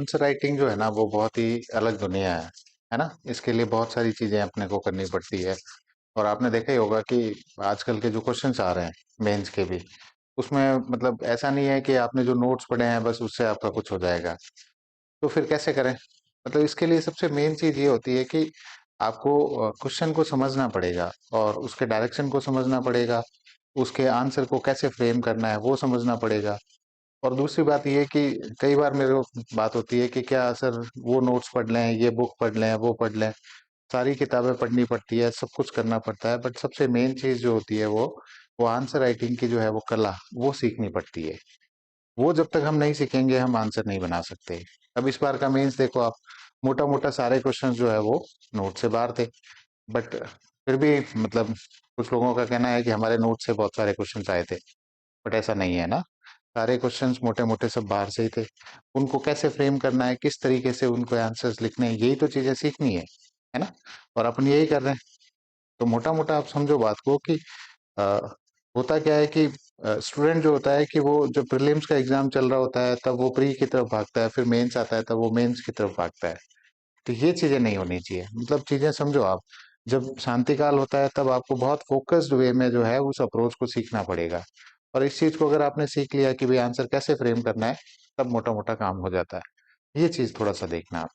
Answer writing जो है ना वो बहुत ही अलग दुनिया है ना। इसके लिए बहुत सारी चीजें अपने को करनी पड़ती है। और आपने देखा ही होगा कि आजकल के जो क्वेश्चंस आ रहे हैं मेंस के भी, उसमें मतलब ऐसा नहीं है कि आपने जो नोट्स पढ़े हैं बस उससे आपका कुछ हो जाएगा। तो फिर कैसे करें? मतलब इसके लिए सबसे मेन चीज ये होती है कि आपको क्वेश्चन को समझना पड़ेगा और उसके डायरेक्शन को समझना पड़ेगा। उसके आंसर को कैसे फ्रेम करना है वो समझना पड़ेगा। और दूसरी बात ये है कि कई बार मेरे को बात होती है कि क्या सर वो नोट्स पढ़ लें, ये बुक पढ़ लें, वो पढ़ लें, सारी किताबें पढ़नी पड़ती है, सब कुछ करना पड़ता है, बट सबसे मेन चीज जो होती है वो आंसर राइटिंग की जो है वो कला, वो सीखनी पड़ती है। वो जब तक हम नहीं सीखेंगे हम आंसर नहीं बना सकते। अब इस बार का मेंस देखो आप, मोटा मोटा सारे क्वेश्चंस जो है वो नोट से बाहर थे, बट फिर भी मतलब कुछ लोगों का कहना है कि हमारे नोट से बहुत सारे क्वेश्चंस आए थे, बट ऐसा नहीं है ना। सारे क्वेश्चंस मोटे मोटे सब बाहर से ही थे। उनको कैसे फ्रेम करना है, किस तरीके से उनको आंसर्स लिखने हैं, यही तो चीजें सीखनी है ना। और अपन यही कर रहे हैं। तो मोटा मोटा आप समझो बात को कि अ, होता क्या है कि स्टूडेंट जो होता है कि वो जब प्रीलिम्स का एग्जाम चल रहा होता है तब वो प्री की तरफ भागता है, फिर मेंस आता है तब वो मेंस की तरफ भागता है। तो ये चीजें नहीं होनी चाहिए। मतलब चीजें समझो आप, जब शांति काल होता है तब आपको बहुत फोकस्ड वे में जो है उस अप्रोच को सीखना पड़ेगा। और इस चीज को अगर आपने सीख लिया कि भाई आंसर कैसे फ्रेम करना है, तब मोटा मोटा काम हो जाता है। ये चीज थोड़ा सा देखना आप।